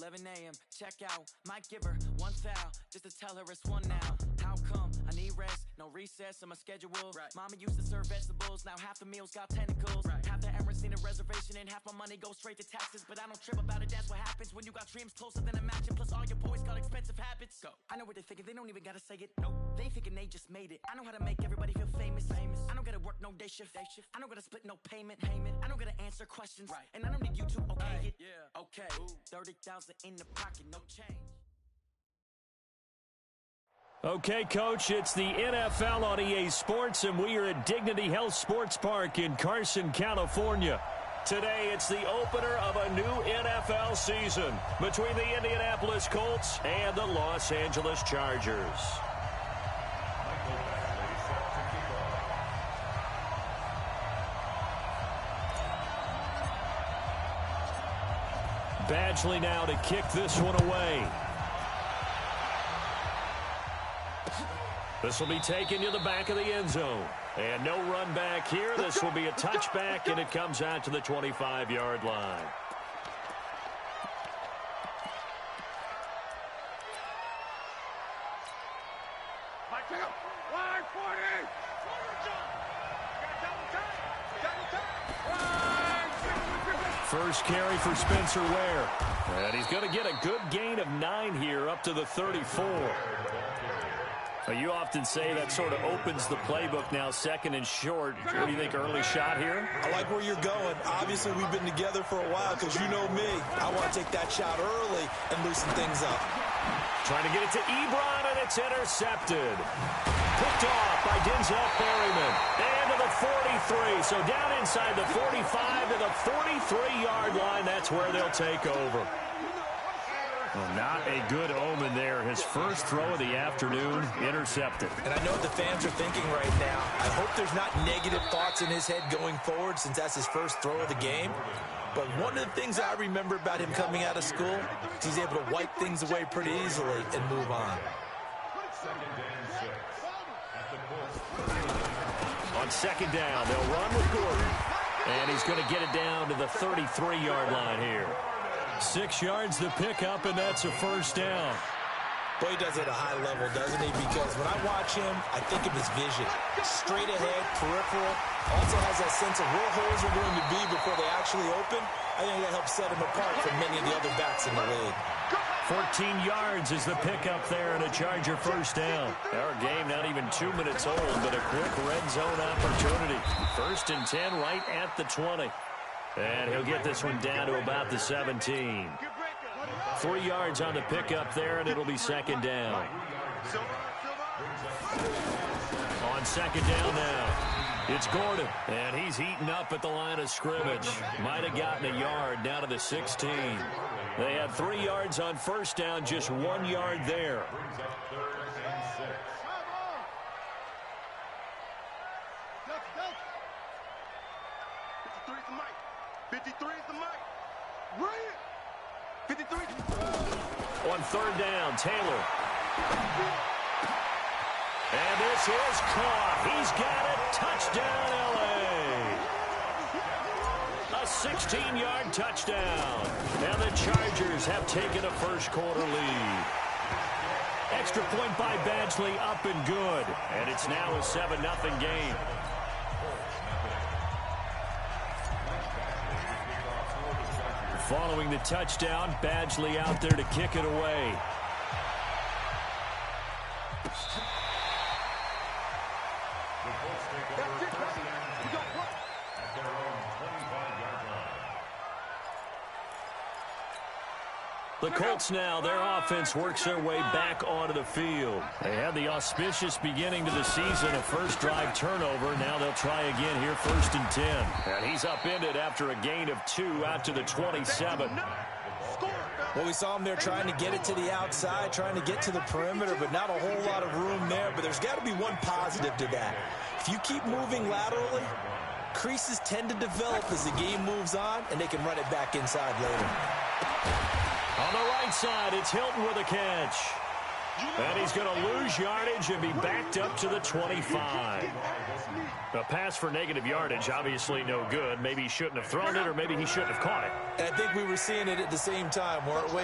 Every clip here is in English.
11 a.m. Check out. Might give her one foul just to tell her it's one now. How come? I need rest. No recess in my schedule. Right. Mama used to serve vegetables. Now half the meals got tentacles. Right. Half the errands need a reservation and half my money goes straight to taxes. But I don't trip about it. That's what happens when you got dreams closer than a mansion. Plus all your boys got expensive habits. Go. I know what they're thinking. They don't even gotta say it. Nope. They thinking they just made it. I know how to make everybody feel famous. I don't gotta work no day shift. I don't gotta split no payment. I don't gotta answer questions. Right. And I don't need you to okay it. Yeah. Okay. 30,000 in the pocket, no change. Okay, Coach, it's the NFL on EA Sports, and we are at Dignity Health Sports Park in Carson, California. Today, it's the opener of a new NFL season between the Indianapolis Colts and the Los Angeles Chargers. Badgley now to kick this one away. This will be taken to the back of the end zone. And no run back here. This will be a touchback, and it comes out to the 25-yard line. First carry for Spencer Ware. And he's going to get a good gain of 9 here up to the 34. You often say that sort of opens the playbook now, second and short. What do you think, early shot here? I like where you're going. Obviously, we've been together for a while because you know me. I want to take that shot early and loosen things up. Trying to get it to Ebron, and it's intercepted. Picked off by Denzel Perryman. And to the 43. So down inside the 45 to the 43-yard line. That's where they'll take over. Well, not a good omen there. His first throw of the afternoon, intercepted. And I know what the fans are thinking right now. I hope there's not negative thoughts in his head going forward since that's his first throw of the game. But one of the things I remember about him coming out of school is he's able to wipe things away pretty easily and move on. On second down, they'll run with Gordon. And he's going to get it down to the 33-yard line here. 6 yards to pick up, and that's a first down. Boy, he does it at a high level, doesn't he? Because when I watch him, I think of his vision. Straight ahead, peripheral. Also has that sense of where holes are going to be before they actually open. I think that helps set him apart from many of the other backs in the league. 14 yards is the pickup there, and a Charger first down. Our game not even 2 minutes old, but a quick red zone opportunity. First and 10 right at the 20. And he'll get this one down to about the 17. 3 yards on the pickup there, and it'll be second down. On second down now, it's Gordon. And he's heating up at the line of scrimmage. Might have gotten a yard down to the 16. They had 3 yards on first down, just 1 yard there. 53 is the mic. Run it. 53. On third down, Taylor. And this is caught. He's got it. Touchdown, L.A. A 16-yard touchdown. And the Chargers have taken a first-quarter lead. Extra point by Badgley, up and good. And it's now a 7-0 game. Following the touchdown, Badgley out there to kick it away. The Colts now, their offense works their way back onto the field. They had the auspicious beginning to the season, a first drive turnover. Now they'll try again here, first and 10. And he's upended after a gain of 2 out to the 27. Well, we saw him there trying to get it to the outside, trying to get to the perimeter, but not a whole lot of room there. But there's got to be one positive to that. If you keep moving laterally, creases tend to develop as the game moves on, and they can run it back inside later. On the right side, it's Hilton with a catch. And he's going to lose yardage and be backed up to the 25. A pass for negative yardage, obviously no good. Maybe he shouldn't have thrown it, or maybe he shouldn't have caught it. And I think we were seeing it at the same time, weren't we?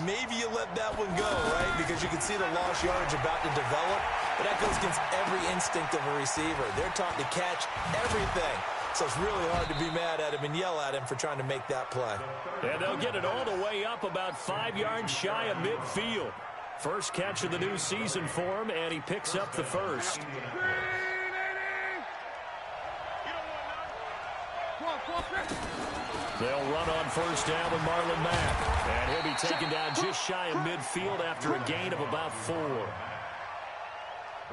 Maybe you let that one go, right? Because you can see the lost yardage about to develop. But that goes against every instinct of a receiver. They're taught to catch everything. So it's really hard to be mad at him and yell at him for trying to make that play. And they'll get it all the way up about 5 yards shy of midfield. First catch of the new season for him, and he picks up the first. They'll run on first down with Marlon Mack. And he'll be taken down just shy of midfield after a gain of about 4.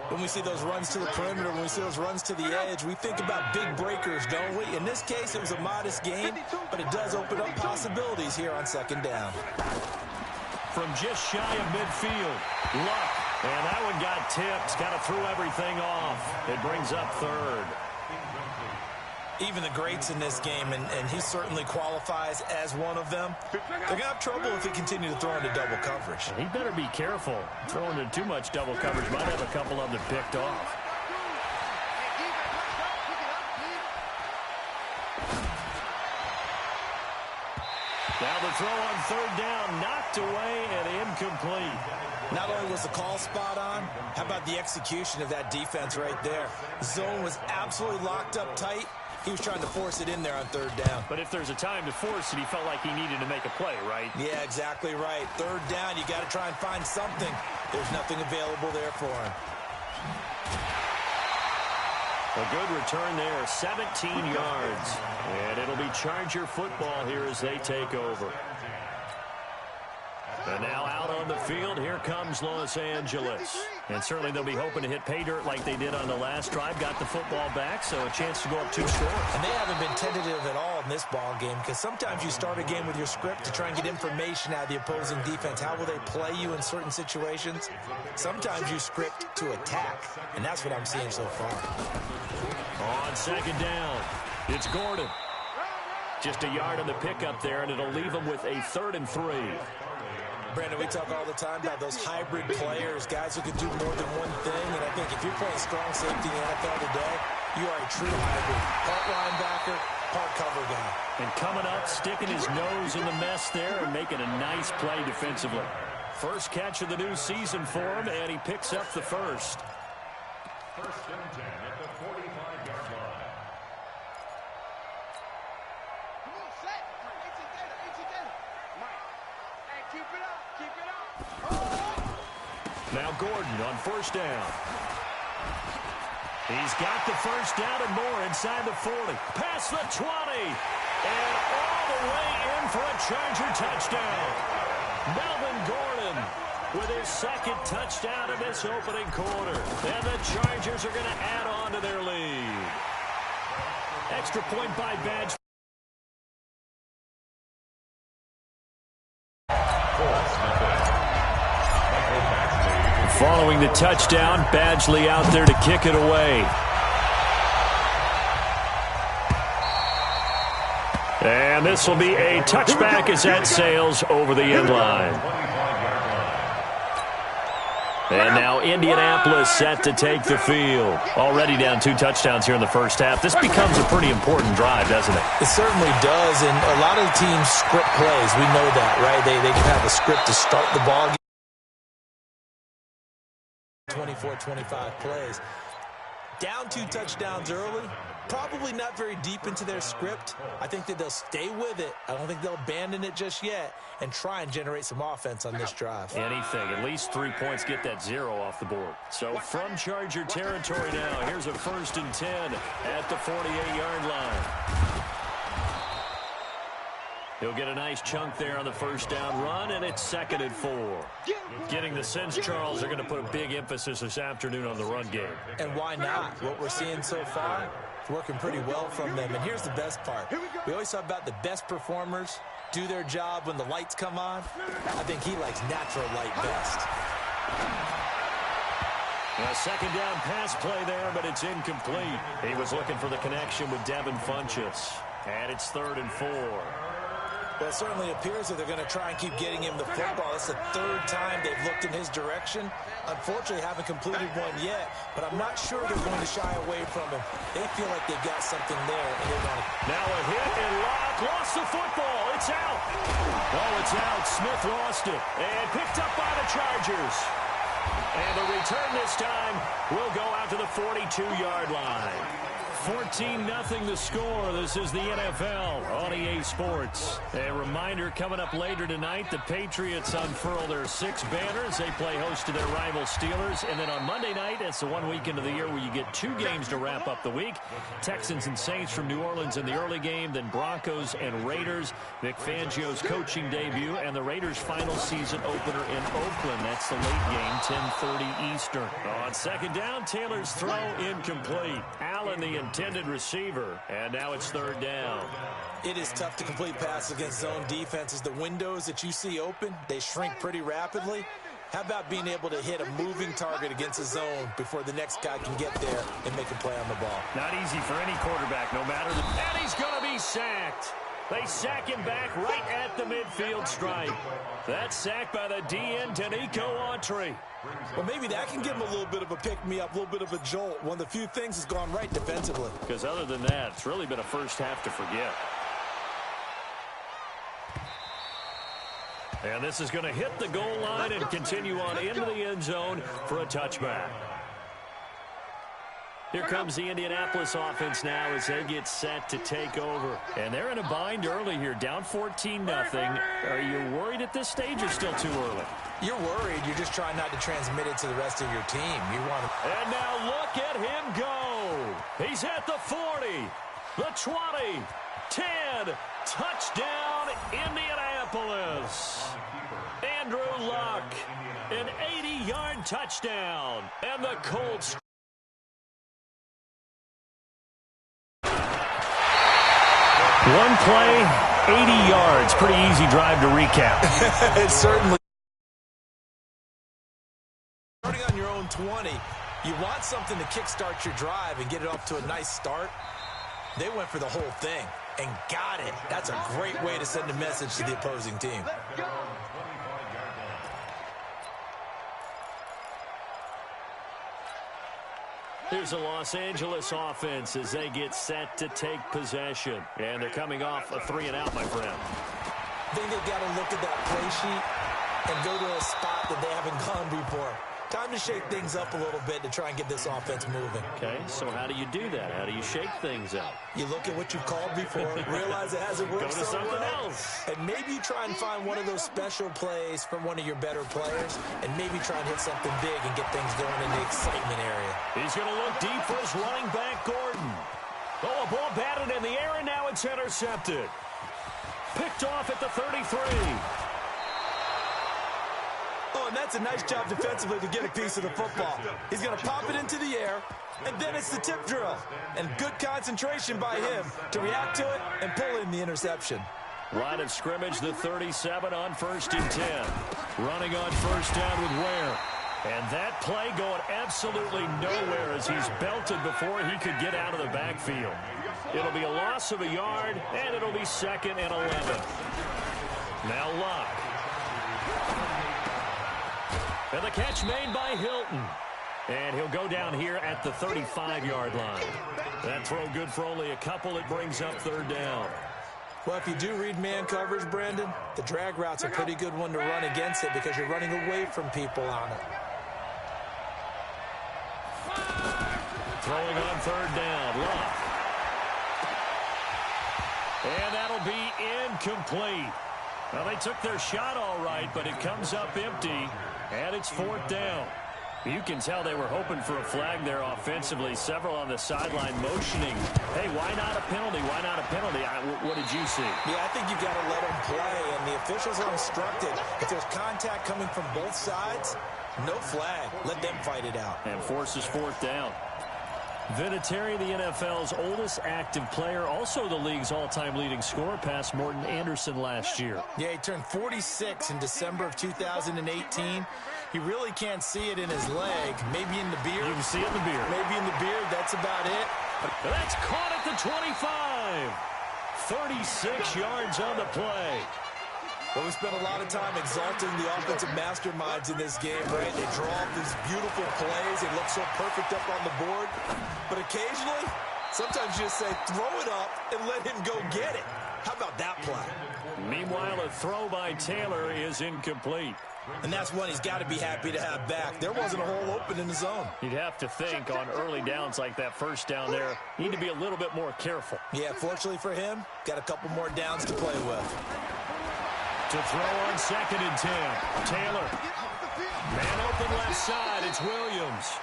When we see those runs to the perimeter, when we see those runs to the edge, we think about big breakers, don't we? In this case, it was a modest gain, but it does open up possibilities here on second down. From just shy of midfield, Luck. And that one got tipped. Kind of threw everything off. It brings up third. Even the greats in this game, and he certainly qualifies as one of them, they're going to have trouble if they continue to throw into double coverage. He better be careful. Throwing into too much double coverage might have a couple of them picked off. Now the throw on third down, knocked away and incomplete. Not only was the call spot on, how about the execution of that defense right there? Zone was absolutely locked up tight. He was trying to force it in there on third down. But if there's a time to force it, he felt like he needed to make a play, right? Yeah, exactly right. Third down, you got to try and find something. There's nothing available there for him. A good return there, 17 yards. And it'll be Charger football here as they take over. And now out on the field, here comes Los Angeles. And certainly they'll be hoping to hit pay dirt like they did on the last drive. Got the football back, so a chance to go up 2 scores. And they haven't been tentative at all in this ball game, because sometimes you start a game with your script to try and get information out of the opposing defense. How will they play you in certain situations? Sometimes you script to attack, and that's what I'm seeing so far. On second down, it's Gordon. Just a yard on the pickup there, and it'll leave them with a 3rd and 3. Brandon, we talk all the time about those hybrid players, guys who can do more than one thing, and I think if you're playing strong safety in the NFL today, you are a true hybrid. Part linebacker, part cover guy. And coming up, sticking his nose in the mess there and making a nice play defensively. First catch of the new season for him, and he picks up the first. First and 10 at the 45-yard line. Now Gordon on first down. He's got the first down and more inside the 40. Past the 20. And all the way in for a Charger touchdown. Melvin Gordon with his 2nd touchdown in this opening quarter. And the Chargers are going to add on to their lead. Extra point by Badge. Following the touchdown, Badgley out there to kick it away. And this will be a touchback as that sails over the end line. And now Indianapolis set to take the field. Already down 2 touchdowns here in the first half. This becomes a pretty important drive, doesn't it? It certainly does, and a lot of teams script plays. We know that, right? They can have a script to start the ball game. 24-25 plays. Down 2 touchdowns early. Probably not very deep into their script. I think that they'll stay with it. I don't think they'll abandon it just yet and try and generate some offense on this drive. Anything. At least 3 points, get that 0 off the board. So from Charger territory now, here's a 1st and 10 at the 48-yard line. He'll get a nice chunk there on the first down run, and it's 2nd and 4. Getting the sense, Charles, they're going to put a big emphasis this afternoon on the run game. And why not? What we're seeing so far is working pretty well from them. And here's the best part. We always talk about the best performers do their job when the lights come on. I think he likes natural light best. A 2nd down pass play there, but it's incomplete. He was looking for the connection with Devin Funchess. And it's 3rd and 4. Well, it certainly appears that they're going to try and keep getting him the football. It's the third time they've looked in his direction. Unfortunately, haven't completed one yet, but I'm not sure they're going to shy away from him. They feel like they've got something there, and they want to. Now a hit, and Locke lost the football. It's out. Oh, it's out. Smith lost it, and picked up by the Chargers. And the return this time will go out to the 42-yard line. 14-0 the score. This is the NFL on EA Sports. A reminder, coming up later tonight, the Patriots unfurl their 6 banners. They play host to their rival Steelers. And then on Monday night, it's the one weekend of the year where you get 2 games to wrap up the week. Texans and Saints from New Orleans in the early game, then Broncos and Raiders. Vic Fangio's coaching debut, and the Raiders' final season opener in Oakland. That's the late game, 10:30 Eastern. On second down, Taylor's throw incomplete. Allen, the intended receiver, and now it's third down. It is tough to complete passes against zone defenses. The windows that you see open, they shrink pretty rapidly. How about being able to hit a moving target against a zone before the next guy can get there and make a play on the ball? Not easy for any quarterback, no matter the... And he's going to be sacked. They sack him back right at the midfield stripe. That's sacked by the DN, Danico Autry. Well, maybe that can give him a little bit of a pick-me-up, a little bit of a jolt. One of the few things has gone right defensively. Because other than that, it's really been a first half to forget. And this is going to hit the goal line and continue on into the end zone for a touchback. Here comes the Indianapolis offense now as they get set to take over. And they're in a bind early here, down 14-0. Are you worried at this stage or still too early? You're worried. You're just trying not to transmit it to the rest of your team. You want to... And now look at him go. He's at the 40, the 20, 10. Touchdown, Indianapolis. Andrew Luck, an 80-yard touchdown. And the Colts... One play, 80 yards. Pretty easy drive to recap. It's certainly. Starting on your own 20, you want something to kickstart your drive and get it off to a nice start. They went for the whole thing and got it. That's a great way to send a message to the opposing team. Here's a Los Angeles offense as they get set to take possession. And they're coming off a 3-and-out, my friend. I think they've got to look at that play sheet and go to a spot that they haven't gone before. Time to shake things up a little bit to try and get this offense moving. Okay, so how do you do that? How do you shake things up? You look at what you've called before, realize it hasn't worked so so something well, else. and maybe you try and find one of those special plays from one of your better players, and maybe try and hit something big and get things going in the excitement area. He's going to look deep for his running back, Gordon. Oh, a ball batted in the air, and now it's intercepted. Picked off at the 33. Oh, and that's a nice job defensively to get a piece of the football. He's going to pop it into the air, and then it's the tip drill. And good concentration by him to react to it and pull in the interception. Line of scrimmage, the 37 on 1st and 10. Running on first down with Ware. And that play going absolutely nowhere as he's belted before he could get out of the backfield. It'll be a loss of a yard, and it'll be 2nd and 11. Now Luck. And the catch made by Hilton. And he'll go down here at the 35-yard line. That throw good for only a couple. It brings up 3rd down. Well, if you do read man coverage, Brandon, the drag route's a pretty good one to run against it because you're running away from people on it. Throwing on 3rd down, Luck. And that'll be incomplete. Well, they took their shot all right, but it comes up empty, and it's 4th down. You can tell they were hoping for a flag there offensively. Several on the sideline motioning. Hey, why not a penalty? Why not a penalty? What did you see? Yeah, I think you've got to let them play, and the officials are instructed. If there's contact coming from both sides, no flag. Let them fight it out. And forces 4th down. Vinatieri, the NFL's oldest active player, also the league's all-time leading scorer, past Morton Anderson last year. Yeah, he turned 46 in December of 2018. He really can't see it in his leg. Maybe in the beard. You can see it in the beard. Maybe in the beard. That's about it. That's caught at the 25. 36 yards on the play. Well, we spent a lot of time exalting the offensive masterminds in this game, right? They draw up these beautiful plays. They look so perfect up on the board. But occasionally, sometimes you just say, throw it up and let him go get it. How about that play? Meanwhile, a throw by Taylor is incomplete. And that's one he's got to be happy to have back. There wasn't a hole open in the zone. You'd have to think on early downs like that first down there, need to be a little bit more careful. Yeah, fortunately for him, got a couple more downs to play with. To throw on 2nd and 10. Taylor. Man open left side. It's Williams.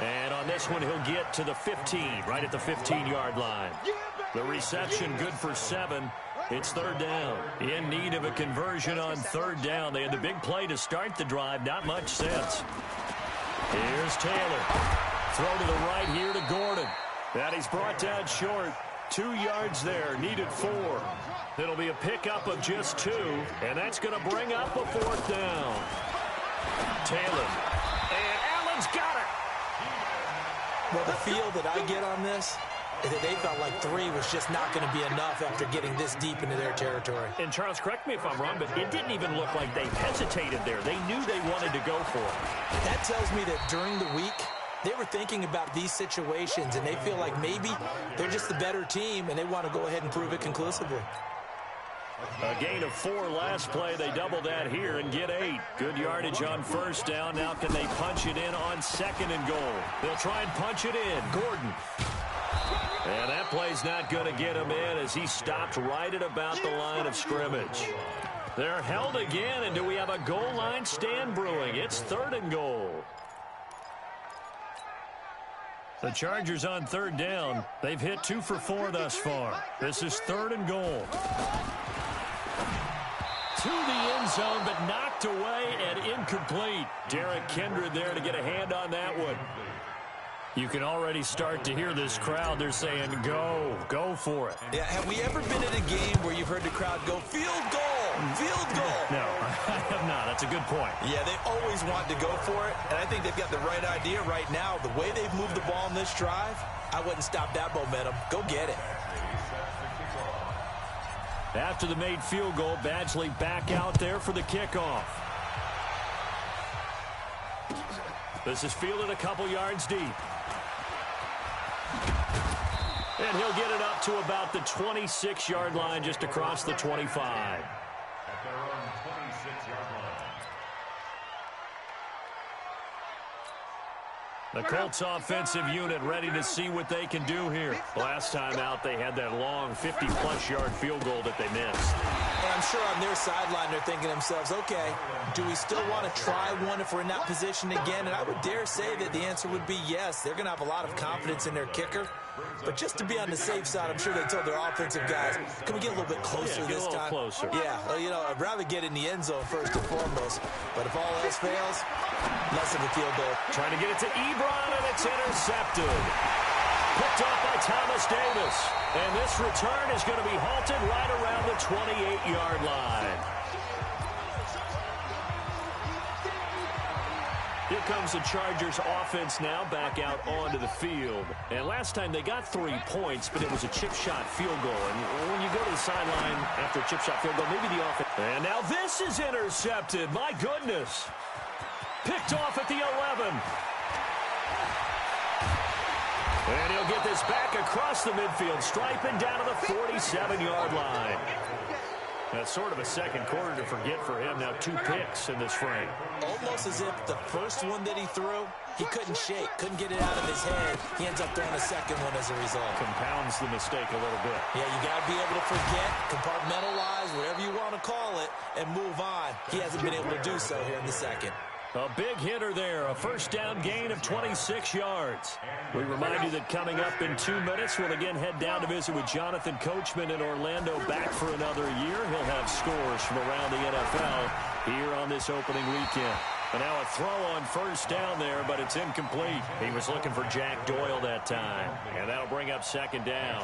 And on this one, he'll get to the 15, right at the 15-yard line. The reception good for 7. It's 3rd down. In need of a conversion on 3rd down. They had the big play to start the drive. Not much sense. Here's Taylor. Throw to the right here to Gordon. That he's brought down short. 2 yards there. Needed 4. It'll be a pickup of just 2. And that's going to bring up a 4th down. Taylor. And Allen's got it. Well, the feel that I get on this is that they felt like 3 was just not going to be enough after getting this deep into their territory. And Charles, correct me if I'm wrong, but it didn't even look like they hesitated there. They knew they wanted to go for it. That tells me that during the week, they were thinking about these situations, and they feel like maybe they're just the better team, and they want to go ahead and prove it conclusively. A gain of 4 last play. They double that here and get 8. Good yardage on 1st down. Now can they punch it in on 2nd and goal? They'll try and punch it in. Gordon. And that play's not going to get him in as he stopped right at about the line of scrimmage. They're held again, and do we have a goal line stand brewing? It's 3rd and goal. The Chargers on 3rd down. They've hit 2 for 4 thus far. This is 3rd and goal. To the end zone, but knocked away and incomplete. Derek Kindred there to get a hand on that one. You can already start to hear this crowd. They're saying, go for it. Yeah, have we ever been at a game where you've heard the crowd go, field goal, field goal? No, I have not. That's a good point. Yeah, they always want to go for it, and I think they've got the right idea right now. The way they've moved the ball in this drive, I wouldn't stop that momentum. Go get it. After the made field goal, Badgley back out there for the kickoff. This is fielded a couple yards deep. And he'll get it up to about the 26-yard line, just across the 25. At their own 26-yard line. The Colts offensive unit ready to see what they can do here. Last time out, they had that long 50-plus yard field goal that they missed. And I'm sure on their sideline they're thinking to themselves, okay, do we still want to try one if we're in that position again? And I would dare say that the answer would be yes. They're going to have a lot of confidence in their kicker. But just to be on the safe side, I'm sure they told their offensive guys, can we get a little bit closer this time? Closer. Yeah, well, you know, I'd rather get in the end zone first and foremost. But if all else fails, less of a field goal. Trying to get it to Ebron, and it's intercepted. Picked off by Thomas Davis. And this return is going to be halted right around the 28-yard line. Here comes the Chargers offense now back out onto the field. And last time they got 3 points, but it was a chip shot field goal. And when you go to the sideline after a chip shot field goal, maybe the offense. And now this is intercepted. My goodness. Picked off at the 11. And he'll get this back across the midfield stripe and down to the 47-yard line. That's sort of a second quarter to forget for him. Now 2 picks in this frame. Almost as if the first one that he threw, he couldn't shake, couldn't get it out of his head. He ends up throwing a second one as a result. Compounds the mistake a little bit. Yeah, you got to be able to forget, compartmentalize, whatever you want to call it, and move on. He hasn't been able to do so here in the second. A big hitter there, a first down gain of 26 yards. We remind you that coming up in 2 minutes, we'll again head down to visit with Jonathan Coachman in Orlando, back for another year. He'll have scores from around the NFL here on this opening weekend. And now a throw on first down there, but it's incomplete. He was looking for Jack Doyle that time, and that'll bring up second down.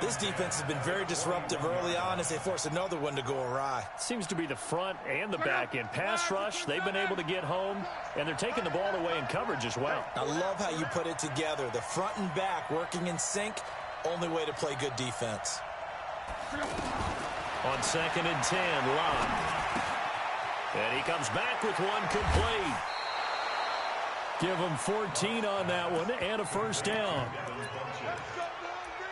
This defense has been very disruptive early on as they force another one to go awry. Seems to be the front and the back end. Pass rush, they've been able to get home, and they're taking the ball away in coverage as well. I love how you put it together. The front and back working in sync, only way to play good defense. On 2nd and 10, Locke. And he comes back with one complete. Give him 14 on that one and a first down.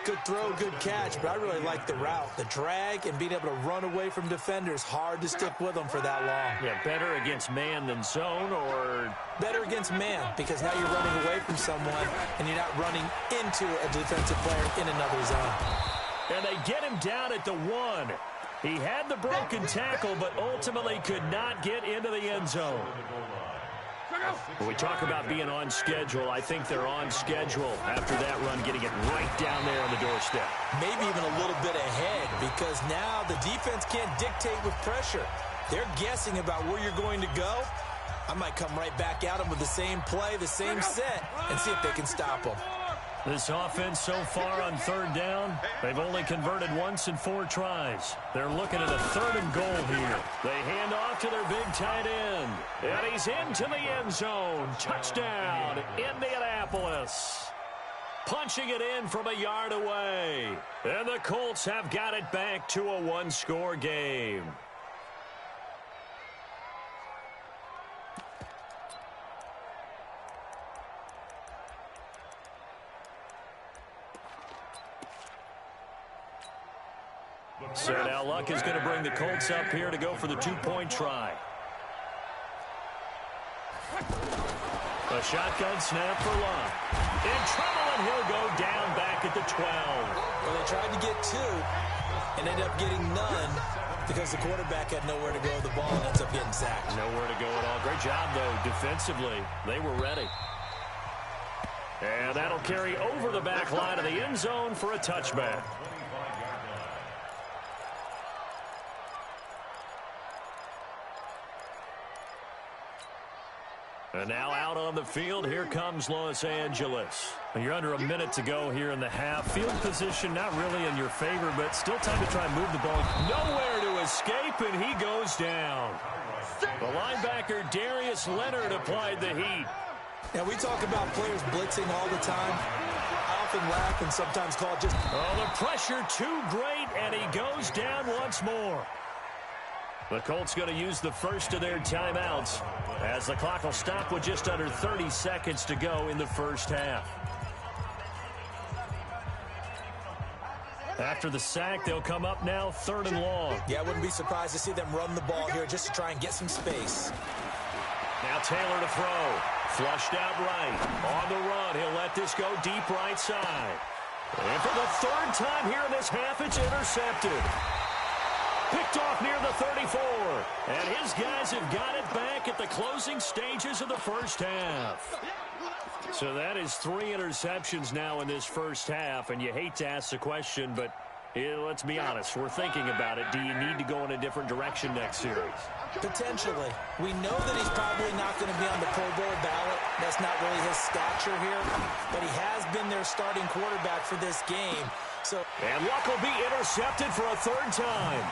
Good throw, good catch, but I really like the route. The drag and being able to run away from defenders, hard to stick with them for that long. Yeah, better against man than zone, or? Better against man, because now you're running away from someone and you're not running into a defensive player in another zone. And they get him down at the 1. He had the broken tackle, but ultimately could not get into the end zone. When we talk about being on schedule, I think they're on schedule after that run, getting it right down there on the doorstep. Maybe even a little bit ahead, because now the defense can't dictate with pressure. They're guessing about where you're going to go. I might come right back at them with the same play, the same set, and see if they can stop them. This offense so far on 3rd down, they've only converted once in 4 tries. They're looking at a 3rd and goal here. They hand off to their big tight end. And he's into the end zone. Touchdown, Indianapolis. Punching it in from a yard away. And the Colts have got it back to a 1-score game. So now Luck is going to bring the Colts up here to go for the 2-point try. A shotgun snap for Luck. In trouble, and he'll go down back at the 12. Well, they tried to get 2 and ended up getting none because the quarterback had nowhere to go with the ball and ends up getting sacked. Nowhere to go at all. Great job, though, defensively. They were ready. And that'll carry over the back line of the end zone for a touchback. And now out on the field, here comes Los Angeles. You're under a minute to go here in the half. Field position not really in your favor, but still time to try and move the ball. Nowhere to escape, and he goes down. The linebacker, Darius Leonard, applied the heat. Now, we talk about players blitzing all the time. I often laugh and sometimes call it just... Oh, the pressure too great, and he goes down once more. The Colts going to use the first of their timeouts as the clock will stop with just under 30 seconds to go in the first half. After the sack, they'll come up now 3rd and long. Yeah, I wouldn't be surprised to see them run the ball here just to try and get some space. Now Taylor to throw. Flushed out right. On the run, he'll let this go deep right side. And for the 3rd time here in this half, it's intercepted. Picked off near the 34. And his guys have got it back at the closing stages of the first half. So that is 3 interceptions now in this first half. And you hate to ask the question, but let's be honest. We're thinking about it. Do you need to go in a different direction next series? Potentially. We know that he's probably not going to be on the Pro Bowl ballot. That's not really his stature here. But he has been their starting quarterback for this game. And Luck will be intercepted for a 3rd time.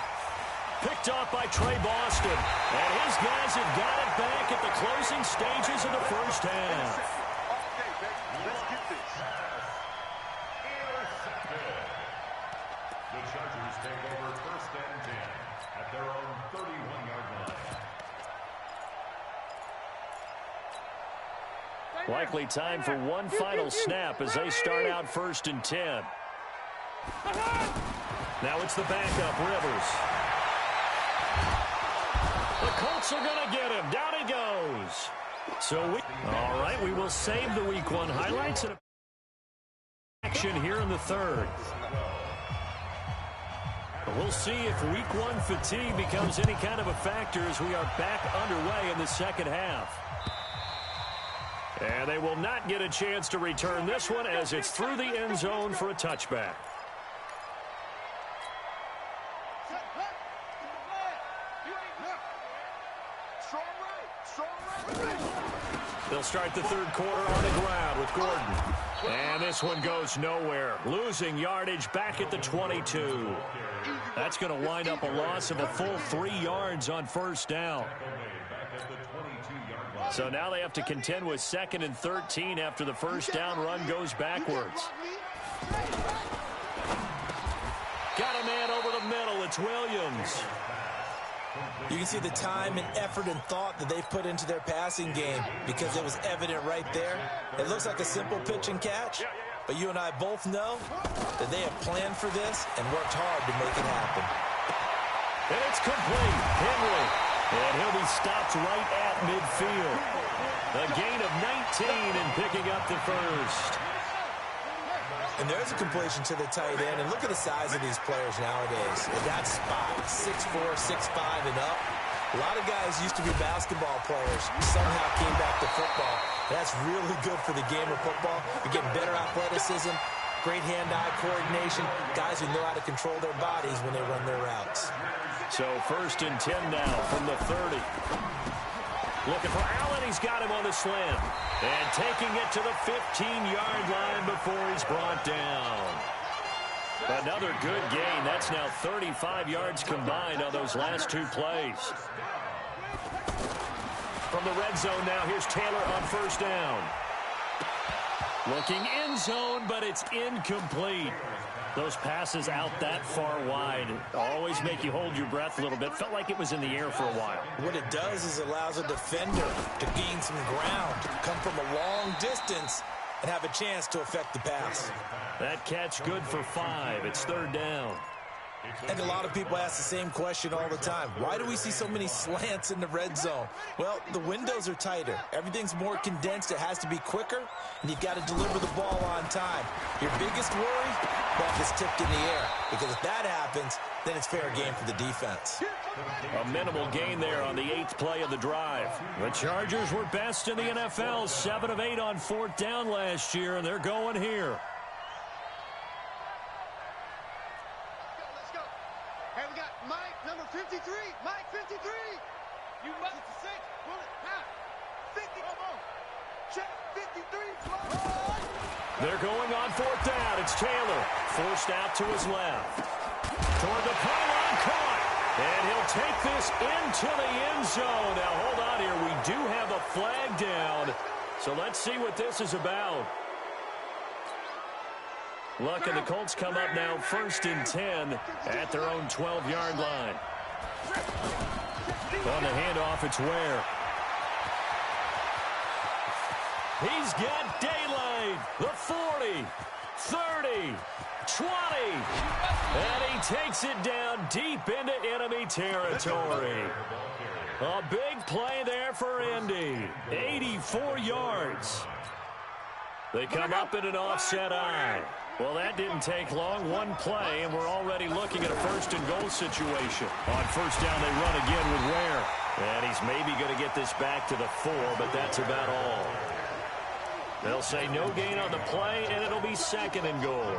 Picked off by Trey Boston. And his guys have got it back at the closing stages of the first half. Let's get this. Intercepted. The Chargers take over 1st and 10 at their own 31-yard line. Likely time for one final snap as they start out 1st and 10. Now it's the backup, Rivers. The Colts are going to get him. Down he goes. All right, we will save the Week 1 highlights and action here in the 3rd. We'll see if Week 1 fatigue becomes any kind of a factor as we are back underway in the second half. And they will not get a chance to return this one as it's through the end zone for a touchback. They'll start the 3rd quarter on the ground with Gordon. And this one goes nowhere. Losing yardage back at the 22. That's going to wind up a loss of a full 3 yards on 1st down. So now they have to contend with 2nd and 13 after the 1st down run goes backwards. Got a man over the middle. It's Williams. You can see the time and effort and thought that they put into their passing game because it was evident right there. It looks like a simple pitch and catch, but you and I both know that they have planned for this and worked hard to make it happen. And it's complete. Henry. And he'll be stopped right at midfield. A gain of 19 and picking up the first. And there's a completion to the tight end. And look at the size of these players nowadays. In that spot, 6'4", 6'5", and up. A lot of guys used to be basketball players, somehow came back to football. That's really good for the game of football. You're getting better athleticism, great hand-eye coordination, guys who know how to control their bodies when they run their routes. So 1st and 10 now from the 30. Looking for Allen. He's got him on the slam. And taking it to the 15-yard line before he's brought down. Another good gain. That's now 35 yards combined on those last 2 plays. From the red zone now, here's Taylor on 1st down. Looking end zone, but it's incomplete. Those passes out that far wide always make you hold your breath a little bit. Felt like it was in the air for a while. What it does is it allows a defender to gain some ground, come from a long distance, and have a chance to affect the pass. That catch good for 5. It's 3rd down. And a lot of people ask the same question all the time. Why do we see so many slants in the red zone? Well, the windows are tighter. Everything's more condensed. It has to be quicker, and you've got to deliver the ball on time. Your biggest worry? Ball gets tipped in the air. Because if that happens, then it's fair game for the defense. A minimal gain there on the 8th play of the drive. The Chargers were best in the NFL, 7 of 8 on 4th down last year, and they're going here. Hey, we got Mike, number 53. Mike, 53. You must 56. Bullet, half. 50. Come on. Check 53. They're going on 4th down. It's Taylor. Forced out to his left. Toward the pylon, caught. And he'll take this into the end zone. Now, hold on here. We do have a flag down. So let's see what this is about. Luck, and the Colts come up now 1st and 10 at their own 12-yard line. On the handoff, it's Ware. He's got daylight. The 40, 30, 20. And he takes it down deep into enemy territory. A big play there for Indy. 84 yards. They come up in an offset eye. Well, that didn't take long. One play, and we're already looking at a 1st and goal situation. On 1st down, they run again with Ware. And he's maybe going to get this back to the 4, but that's about all. They'll say no gain on the play, and it'll be 2nd and goal.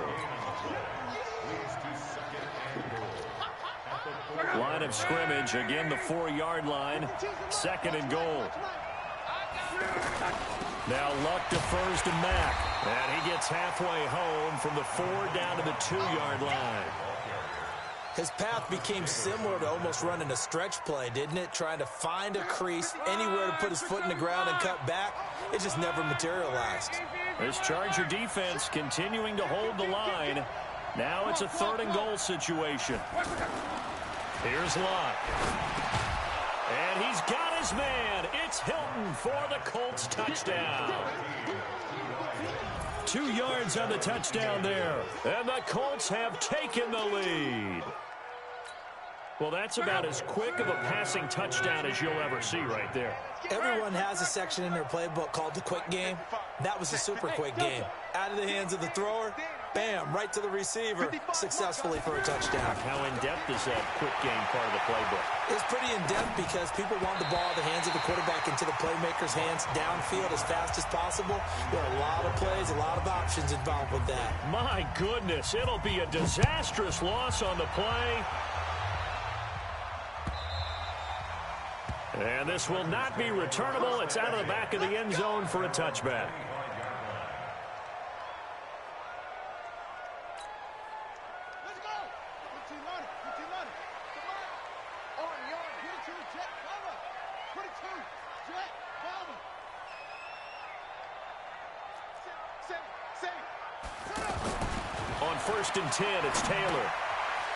Line of scrimmage, again the 4-yard line. 2nd and goal. Now Luck to 1st and Mack. And he gets halfway home from the 4 down to the 2-yard line. His path became similar to almost running a stretch play, didn't it? Trying to find a crease, anywhere to put his foot in the ground and cut back. It just never materialized. This Charger defense continuing to hold the line. Now it's a 3rd and goal situation. Here's Luck. And he's got his man. It's Hilton for the Colts touchdown. 2 yards on the touchdown there. And the Colts have taken the lead. Well, that's about as quick of a passing touchdown as you'll ever see right there. Everyone has a section in their playbook called the quick game. That was a super quick game. Out of the hands of the thrower, bam, right to the receiver, successfully for a touchdown. How in-depth is that quick game part of the playbook? It's pretty in-depth because people want the ball in the hands of the quarterback into the playmaker's hands downfield as fast as possible. There are a lot of plays, a lot of options involved with that. My goodness, it'll be a disastrous loss on the play. And this will not be returnable. It's out of the back of the end zone for a touchback. Let's go. 15 on it. 15 on it. Come on. On yard. 22. Jet. Cover. 22. Jet. Cover. 7. 7. On 1st and 10, it's Taylor.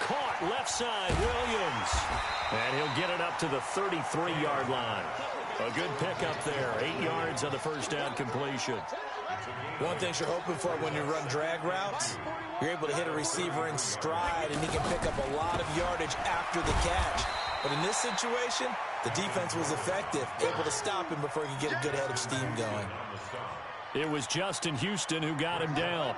caught left side, Williams. And he'll get it up to the 33-yard line. A good pickup there, 8 yards on the first down completion. One thing you're hoping for when you run drag routes, you're able to hit a receiver in stride, and he can pick up a lot of yardage after the catch. But in this situation, the defense was effective, able to stop him before he could get a good head of steam going. It was Justin Houston who got him down.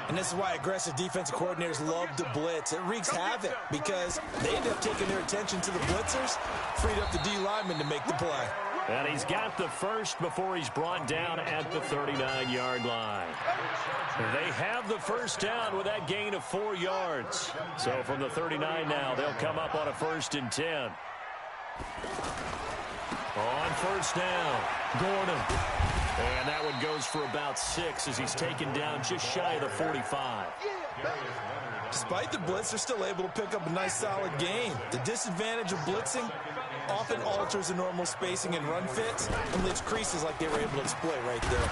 And this is why aggressive defensive coordinators love to blitz. It wreaks havoc because they end up taking their attention to the blitzers, freed up the D lineman to make the play. And he's got the first before he's brought down at the 39-yard line. They have the first down with that gain of 4 yards. So from the 39 now, they'll come up on a 1st and 10. On first down, Gordon. And that one goes for about 6 as he's taken down just shy of the 45. Despite the blitz, they're still able to pick up a nice solid gain. The disadvantage of blitzing often alters the normal spacing and run fits and leaves creases like they were able to exploit right there.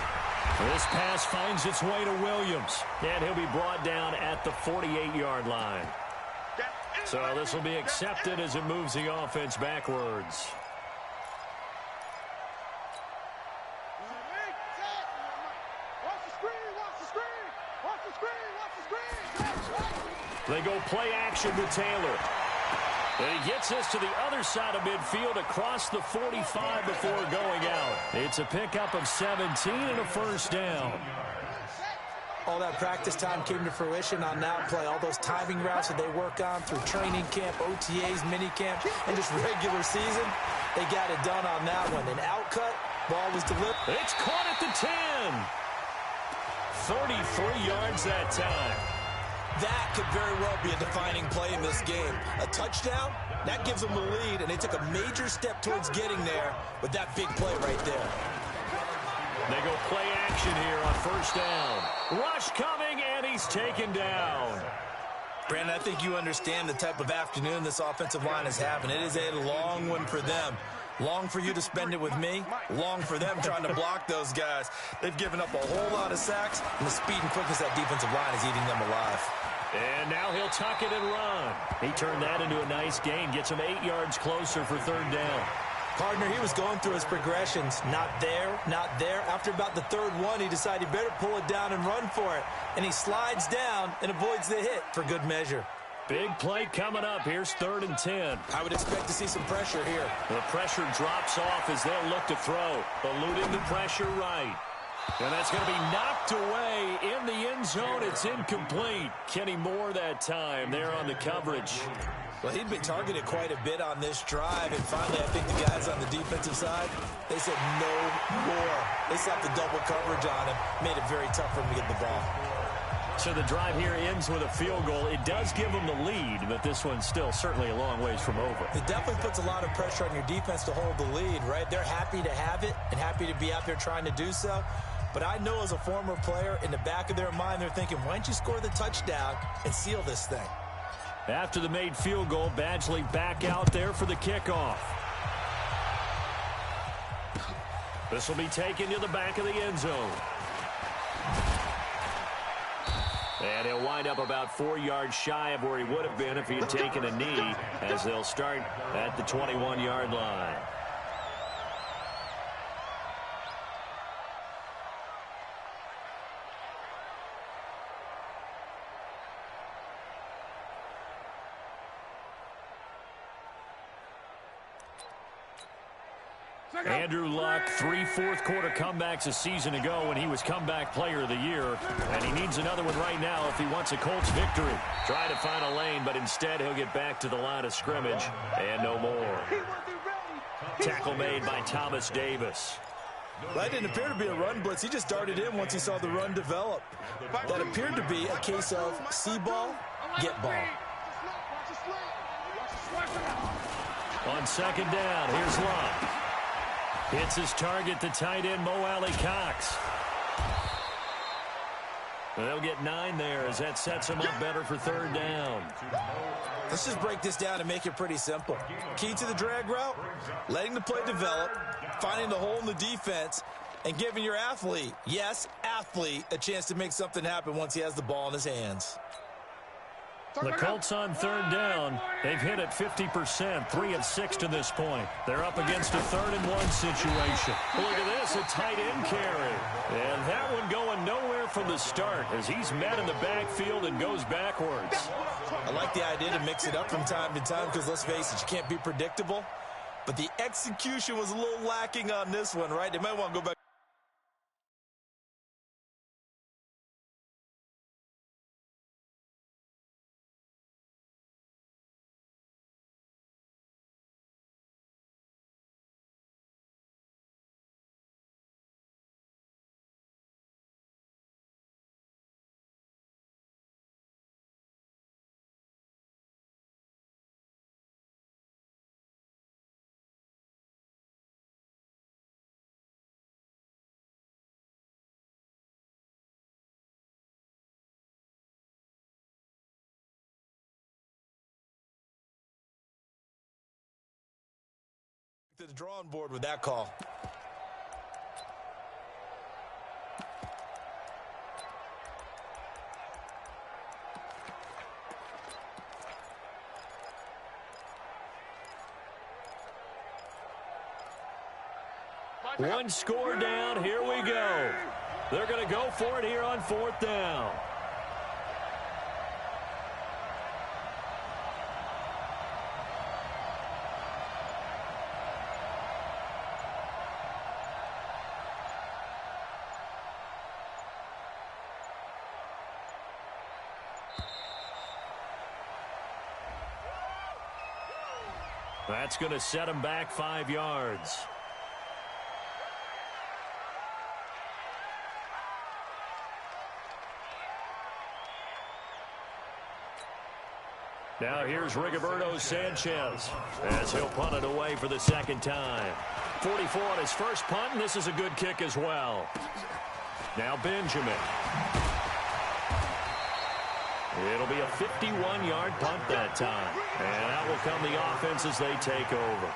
This pass finds its way to Williams, and he'll be brought down at the 48-yard line. So this will be accepted as it moves the offense backwards. They go play action with Taylor. And he gets us to the other side of midfield across the 45 before going out. It's a pickup of 17 and a first down. All that practice time came to fruition on that play. All those timing routes that they work on through training camp, OTAs, minicamp, and just regular season, they got it done on that one. An outcut, ball was delivered. It's caught at the 10. 33 yards that time. That could very well be a defining play in this game. A touchdown, that gives them the lead, and they took a major step towards getting there with that big play right there. They go play action here on first down. Rush coming, and he's taken down. Brandon, I think you understand the type of afternoon this offensive line is having. It is a long one for them. Long for you to spend it with me. Long for them trying to block those guys. They've given up a whole lot of sacks, and the speed and quickness of that defensive line is eating them alive. And now he'll tuck it and run. He turned that into a nice gain. Gets him 8 yards closer for third down. Partner, he was going through his progressions. Not there, not there. After about the third one, he decided he better pull it down and run for it. And he slides down and avoids the hit for good measure. Big play coming up. Here's 3rd and 10. I would expect to see some pressure here. The pressure drops off as they'll look to throw. Eluding the pressure right. And that's going to be knocked away in the end zone. It's incomplete. Kenny Moore that time there on the coverage. Well, he'd been targeted quite a bit on this drive, and finally I think the guys on the defensive side, they said no more. They slapped the double coverage on him, made it very tough for him to get the ball. So the drive here ends with a field goal. It does give them the lead, but this one's still certainly a long ways from over. It definitely puts a lot of pressure on your defense to hold the lead, right? They're happy to have it and happy to be out there trying to do so. But I know as a former player, in the back of their mind, they're thinking, why don't you score the touchdown and seal this thing? After the made field goal, Badgley back out there for the kickoff. This will be taken to the back of the end zone. And he'll wind up about 4 yards shy of where he would have been if he had taken a knee, as they'll start at the 21-yard line. Andrew Luck, 3 fourth-quarter comebacks a season ago when he was comeback player of the year. And he needs another one right now if he wants a Colts victory. Try to find a lane, but instead he'll get back to the line of scrimmage and no more. Tackle made by Thomas Davis. That didn't appear to be a run blitz. He just darted in once he saw the run develop. That appeared to be a case of see ball, get ball. On second down, here's Luck. Hits his target, the tight end, Mo Alley-Cox. They'll get 9 there as that sets him up better for third down. Let's just break this down and make it pretty simple. Key to the drag route, letting the play develop, finding the hole in the defense, and giving your athlete, yes, athlete, a chance to make something happen once he has the ball in his hands. The Colts on third down. They've hit it 50%, 3 of 6 to this point. They're up against a 3rd-and-1 situation. Look at this, a tight end carry. And that one going nowhere from the start as he's met in the backfield and goes backwards. I like the idea to mix it up from time to time because, let's face it, you can't be predictable. But the execution was a little lacking on this one, right? They might want to go back. To the drawing board with that call. One score down. Here we go. They're going to go for it here on 4th down. That's going to set him back 5 yards. Now here's Rigoberto Sanchez as he'll punt it away for the 2nd time. 44 on his first punt, and this is a good kick as well. Now Benjamin. It'll be a 51-yard punt that time. And that will come the offense as they take over.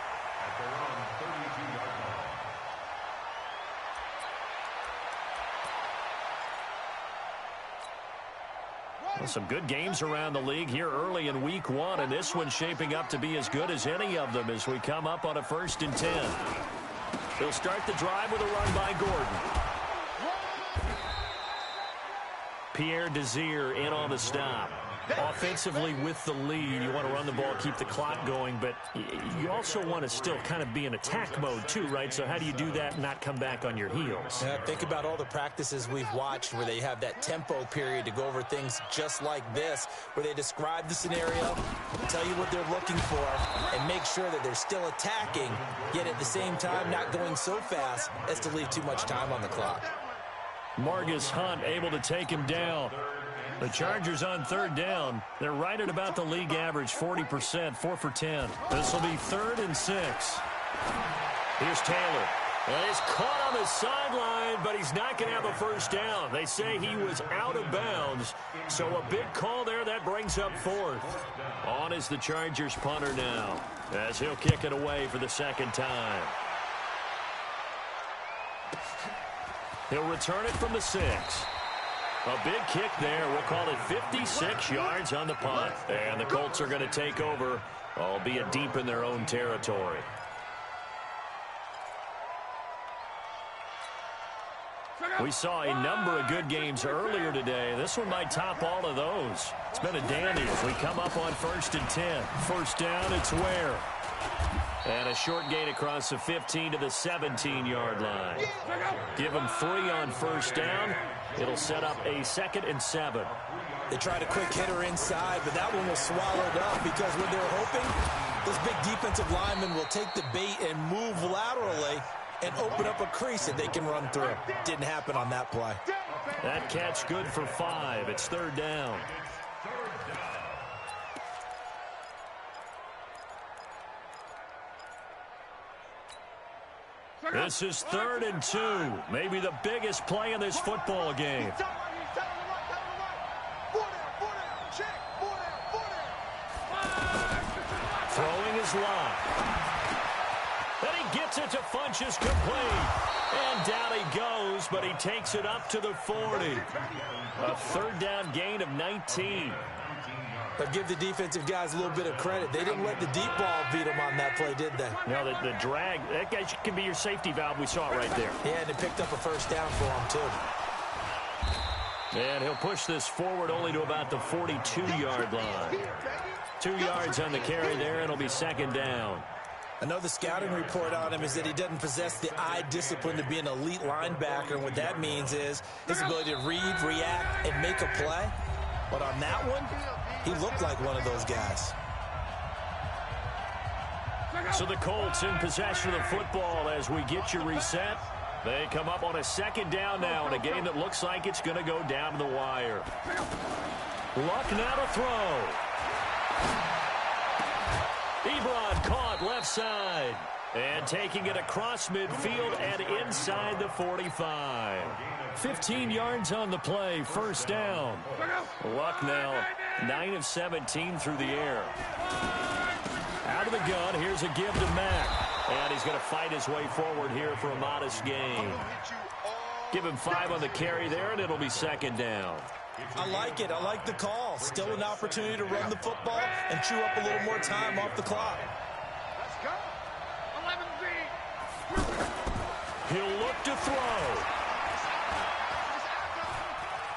Well, some good games around the league here early in week 1, and this one's shaping up to be as good as any of them as we come up on a 1st and 10. They'll start the drive with a run by Gordon. Pierre Desir in on the stop. Offensively with the lead, you want to run the ball, keep the clock going, but you also want to still kind of be in attack mode too, right? So how do you do that and not come back on your heels? Yeah, think about all the practices we've watched where they have that tempo period to go over things just like this, where they describe the scenario, tell you what they're looking for, and make sure that they're still attacking, yet at the same time not going so fast as to leave too much time on the clock. Margus Hunt able to take him down. The Chargers on 3rd down. They're right at about the league average, 40%, 4 for 10. This will be 3rd and 6. Here's Taylor. Well, he's caught on the sideline, but he's not going to have a first down. They say he was out of bounds, so a big call there. That brings up 4th. On is the Chargers punter now, as he'll kick it away for the 2nd time. He'll return it from the 6. A big kick there. We'll call it 56 yards on the punt. And the Colts are going to take over, albeit deep in their own territory. We saw a number of good games earlier today. This one might top all of those. It's been a dandy as we come up on 1st and 10. First down, it's Ware. And a short gain across the 15 to the 17-yard line. Give them 3 on first down. It'll set up a 2nd and 7. They tried a quick hitter inside, but that one was swallowed up because what they're hoping, this big defensive lineman will take the bait and move laterally and open up a crease that they can run through. Didn't happen on that play. That catch good for 5. It's 3rd down. This is 3rd and 2. Maybe the biggest play in this football game. Throwing his line. And he gets it to Funchess complete. And down he goes, but he takes it up to the 40. A 3rd down gain of 19. But give the defensive guys a little bit of credit. They didn't let the deep ball beat them on that play, did they? No, the drag, that guy can be your safety valve. We saw it right there. Yeah, and they picked up a first down for him, too. And he'll push this forward only to about the 42-yard line. 2 yards on the carry there, and it'll be second down. I know the scouting report on him is that he doesn't possess the eye discipline to be an elite linebacker, and what that means is his ability to read, react, and make a play. But on that one, he looked like one of those guys. So the Colts in possession of the football as we get you reset. They come up on a second down now in a game that looks like it's going to go down to the wire. Luck now to throw. Ebron caught left side. And taking it across midfield and inside the 45. 15 yards on the play, first down. Luck now, 9 of 17 through the air. Out of the gun, here's a give to Mack. And he's going to fight his way forward here for a modest gain. Give him 5 on the carry there, and it'll be second down. I like it. I like the call. Still an opportunity to run the football and chew up a little more time off the clock. Let's go. 11 feet. He'll look to throw.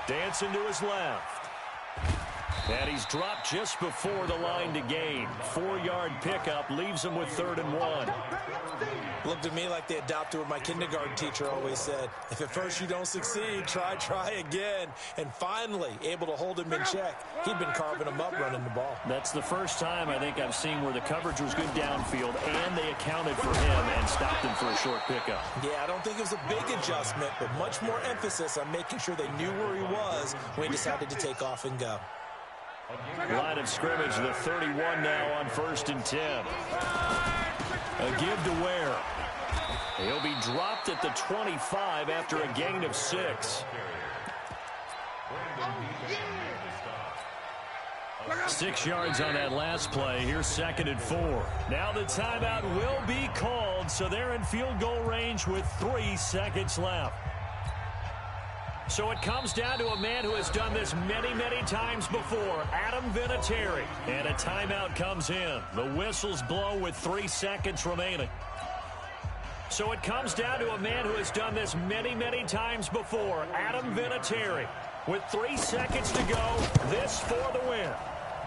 Dancing to his left. And he's dropped just before the line to gain. 4-yard pickup leaves him with 3rd and 1. Looked at me like they adopted what my kindergarten teacher always said. If at first you don't succeed, try again. And finally, able to hold him in check. He'd been carving him up running the ball. That's the first time I think I've seen where the coverage was good downfield and they accounted for him and stopped him for a short pickup. Yeah, I don't think it was a big adjustment, but much more emphasis on making sure they knew where he was when he decided to take off and go. Line of scrimmage, the 31 now on 1st and 10. A give to Ware. He'll be dropped at the 25 after a gain of 6. 6 yards on that last play. Here's 2nd and 4. Now the timeout will be called, so they're in field goal range with 3 seconds left. So it comes down to a man who has done this many, many times before, Adam Vinatieri. And a timeout comes in. The whistles blow with 3 seconds remaining. So it comes down to a man who has done this many, many times before, Adam Vinatieri. With 3 seconds to go, this for the win.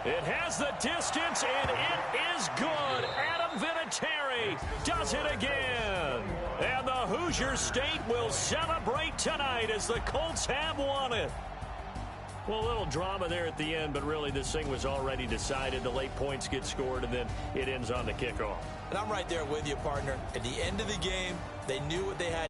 It has the distance, and it is good. Adam Vinatieri does it again. And the Hoosier State will celebrate tonight as the Colts have won it. Well, a little drama there at the end, but really this thing was already decided. The late points get scored, and then it ends on the kickoff. And I'm right there with you, partner. At the end of the game, they knew what they had.